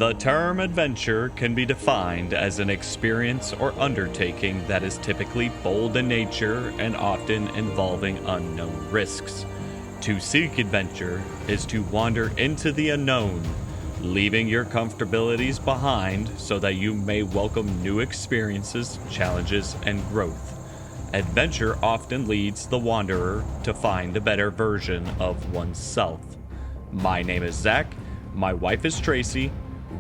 The term adventure can be defined as an experience or undertaking that is typically bold in nature and often involving unknown risks. To seek adventure is to wander into the unknown, leaving your comfortabilities behind so that you may welcome new experiences, challenges, and growth. Adventure often leads the wanderer to find a better version of oneself. My name is Zach. My wife is Tracy.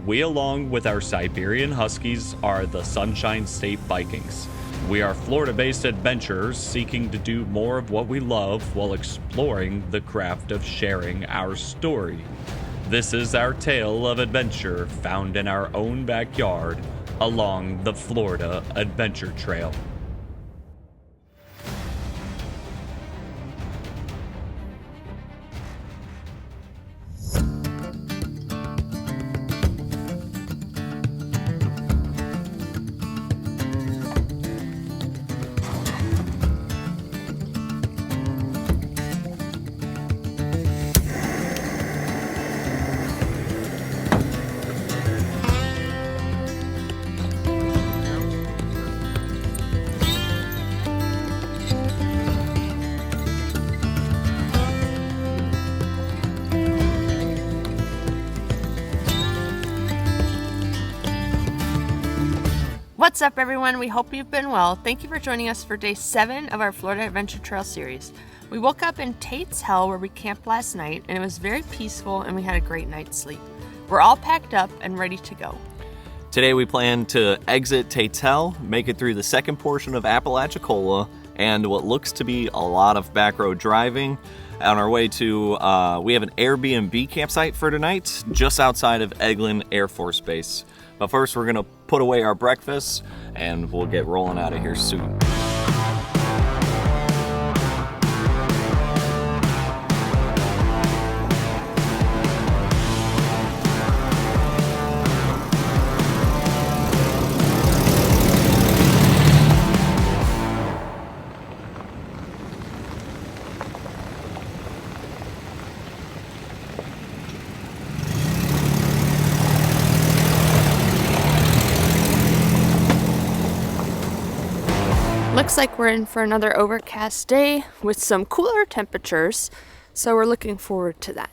We, along with our Siberian Huskies, are the Sunshine State Vikings. We are Florida-based adventurers seeking to do more of what we love while exploring the craft of sharing our story. This is our tale of adventure found in our own backyard along the Florida Adventure Trail. What's up, everyone? We hope you've been well. Thank you for joining us for day 7 of our Florida Adventure Trail series. We woke up in Tates Hell where we camped last night, and it was very peaceful and we had a great night's sleep. We're all packed up and ready to go. Today we plan to exit Tates Hell, make it through the second portion of Apalachicola, and what looks to be a lot of back road driving. On our way to, we have an Airbnb campsite for tonight, just outside of Eglin Air Force Base. But first we're gonna put away our breakfast and we'll get rolling out of here soon. Looks like we're in for another overcast day with some cooler temperatures, so we're looking forward to that.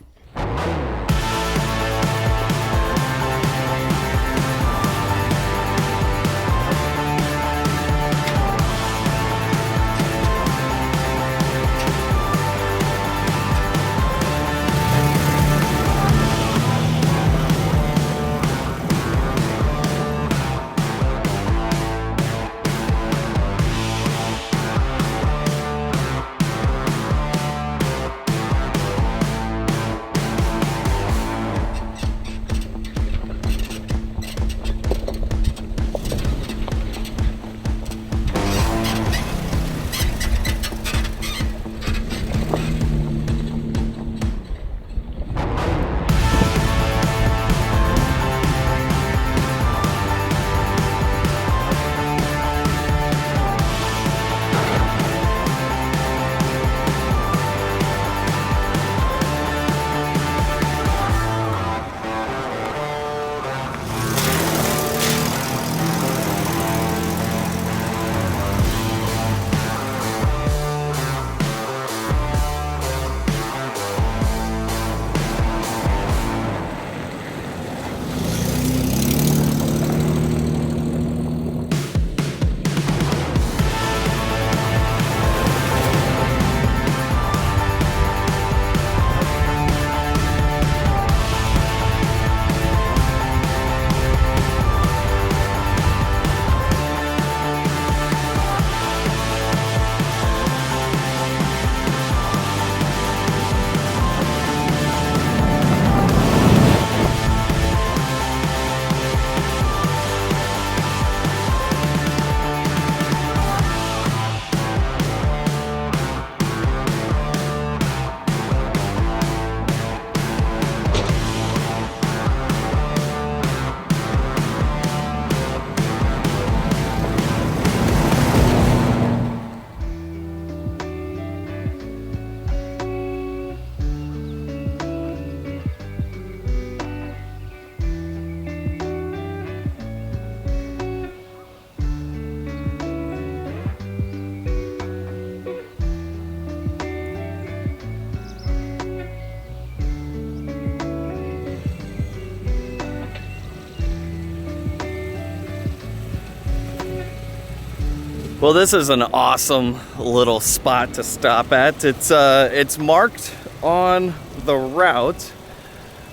Well, this is an awesome little spot to stop at. It's marked on the route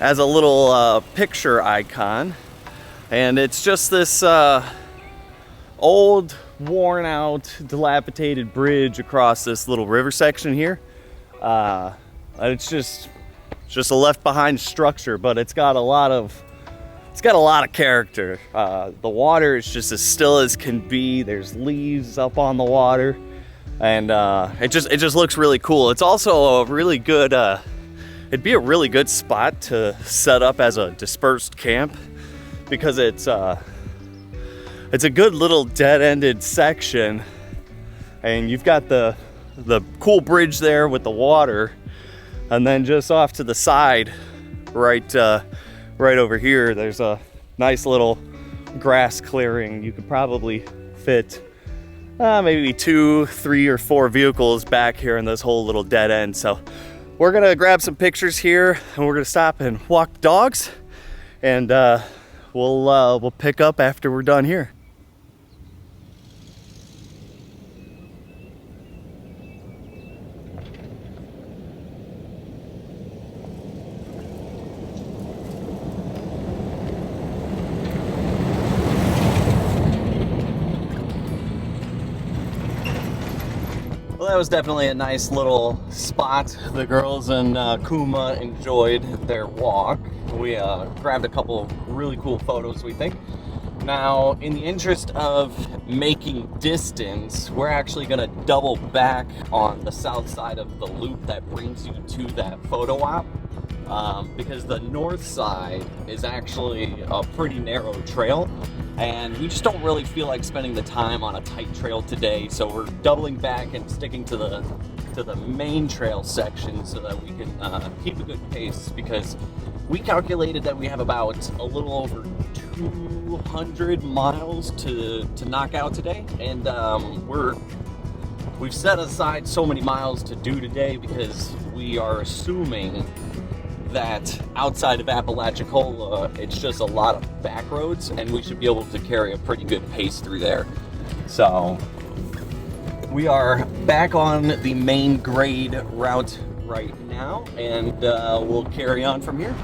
as a little picture icon, and it's just this old, worn out, dilapidated bridge across this little river section here. It's just a left behind structure, but it's got a lot of character. The water is just as still as can be. There's leaves up on the water, and it just looks really cool. It's also a really good it'd be a really good spot to set up as a dispersed camp, because it's a good little dead-ended section, and you've got the cool bridge there with the water, and then just off to the side, right over here, there's a nice little grass clearing. You could probably fit maybe 2, 3, or 4 vehicles back here in this whole little dead end. So we're gonna grab some pictures here, and we're gonna stop and walk the dogs, and we'll pick up after we're done here. Well, that was definitely a nice little spot. The girls and Kuma enjoyed their walk. We grabbed a couple of really cool photos, we think. Now, in the interest of making distance, we're actually going to double back on the south side of the loop that brings you to that photo op, because the north side is actually a pretty narrow trail, and we just don't really feel like spending the time on a tight trail today, so we're doubling back and sticking to the main trail section so that we can keep a good pace, because we calculated that we have about a little over 200 miles to knock out today, and we've set aside so many miles to do today because we are assuming that outside of Apalachicola, it's just a lot of back roads, and we should be able to carry a pretty good pace through there. So we are back on the main grade route right now, and we'll carry on from here.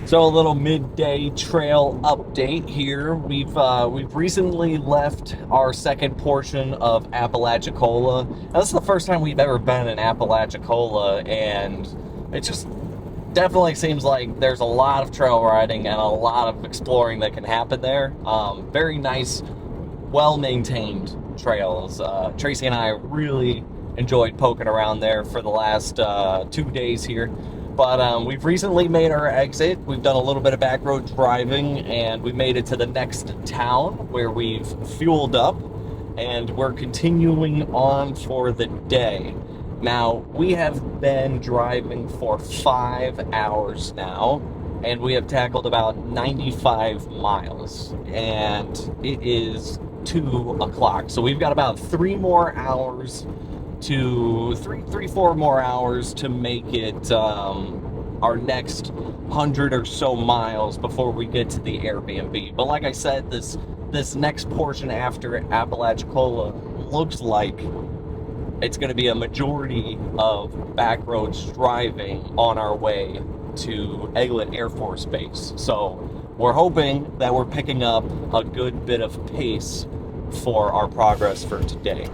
So a little midday trail update here. We've recently left our second portion of Apalachicola. Now, this is the first time we've ever been in Apalachicola, and it just definitely seems like there's a lot of trail riding and a lot of exploring that can happen there. Very nice, well-maintained trails. Tracy and I really enjoyed poking around there for the last 2 days here. But we've recently made our exit. We've done a little bit of back road driving, and we made it to the next town where we've fueled up, and we're continuing on for the day. Now, we have been driving for 5 hours now, and we have tackled about 95 miles, and it is 2 o'clock. So we've got about 4 more hours to make it our next 100 or so miles before we get to the Airbnb. But like I said, this next portion after Apalachicola looks like it's going to be a majority of back roads driving on our way to Eglin Air Force Base. So we're hoping that we're picking up a good bit of pace for our progress for today.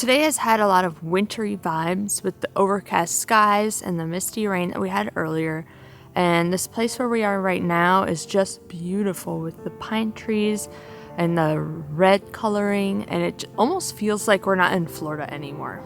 Today has had a lot of wintry vibes with the overcast skies and the misty rain that we had earlier. And this place where we are right now is just beautiful with the pine trees and the red coloring, and it almost feels like we're not in Florida anymore.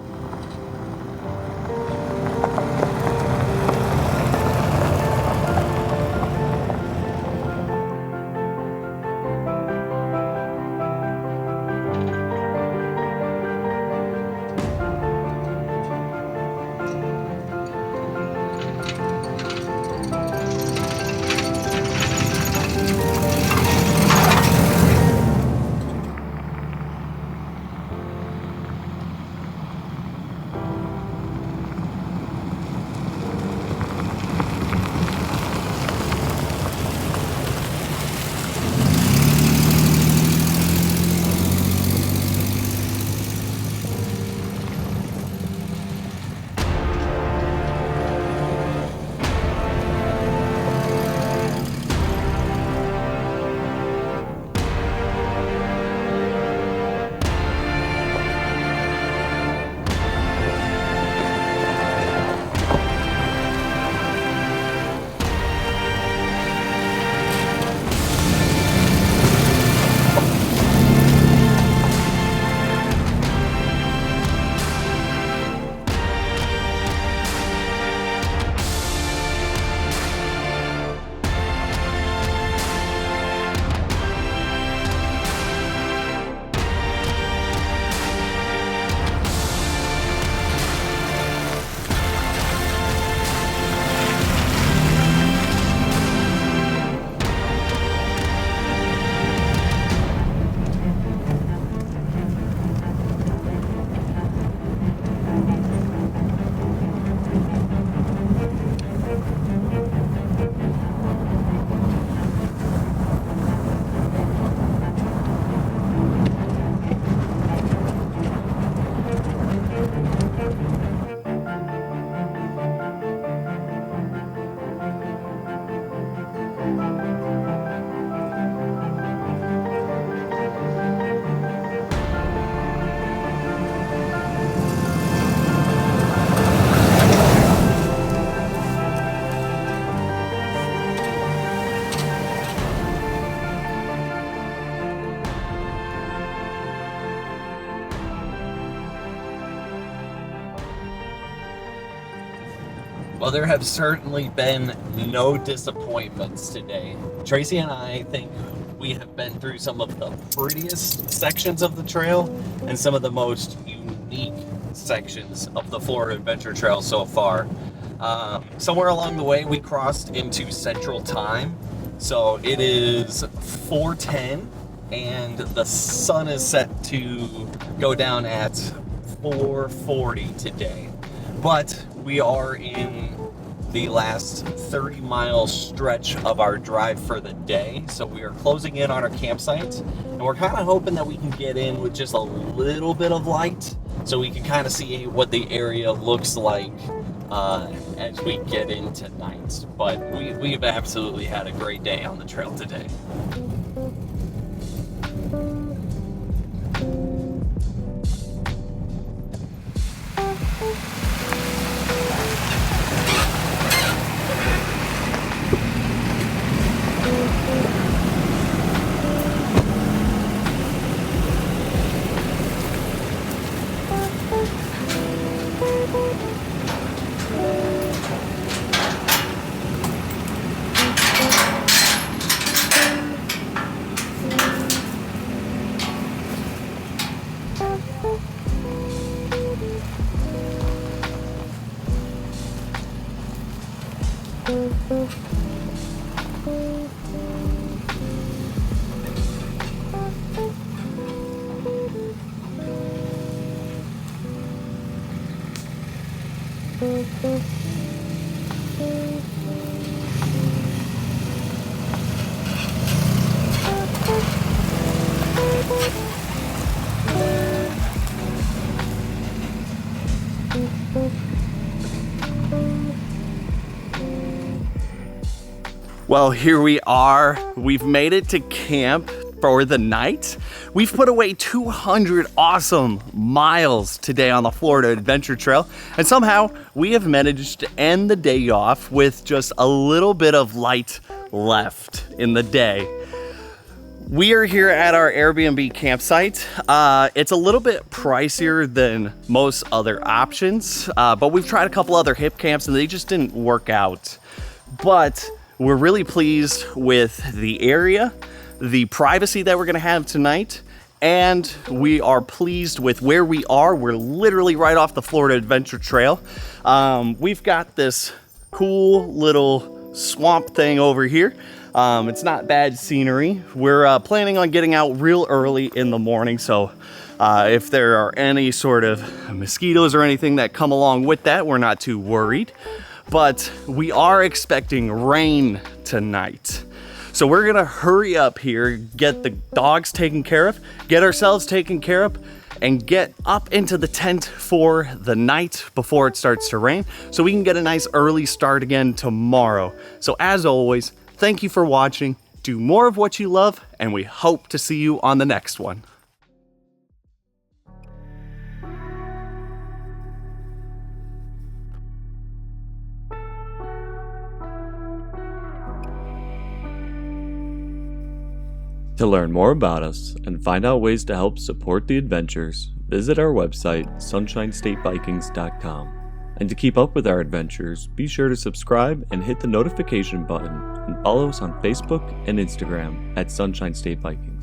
Well, there have certainly been no disappointments today. Tracy and I think we have been through some of the prettiest sections of the trail and some of the most unique sections of the Florida Adventure Trail so far. Somewhere along the way, we crossed into Central Time. So it is 4:10 and the sun is set to go down at 4:40 today. But we are in the last 30-mile stretch of our drive for the day. So we are closing in on our campsite, and we're kind of hoping that we can get in with just a little bit of light so we can kind of see what the area looks like as we get into night. But we've absolutely had a great day on the trail today. Well, here we are. We've made it to camp. for the night. We've put away 200 awesome miles today on the Florida Adventure Trail, and somehow we have managed to end the day off with just a little bit of light left in the day. We are here at our Airbnb campsite. It's a little bit pricier than most other options, but we've tried a couple other hip camps and they just didn't work out. But we're really pleased with the area, the privacy that we're gonna have tonight, and we are pleased with where we are. We're literally right off the Florida Adventure Trail. We've got this cool little swamp thing over here. It's not bad scenery. We're planning on getting out real early in the morning, so if there are any sort of mosquitoes or anything that come along with that, we're not too worried. But we are expecting rain tonight. So we're gonna hurry up here, get the dogs taken care of, get ourselves taken care of, and get up into the tent for the night before it starts to rain, so we can get a nice early start again tomorrow. So as always, thank you for watching. Do more of what you love, and we hope to see you on the next one. To learn more about us and find out ways to help support the adventures, visit our website, sunshine-state-vikings.com. And to keep up with our adventures, be sure to subscribe and hit the notification button, and follow us on Facebook and Instagram at Sunshine State Vikings.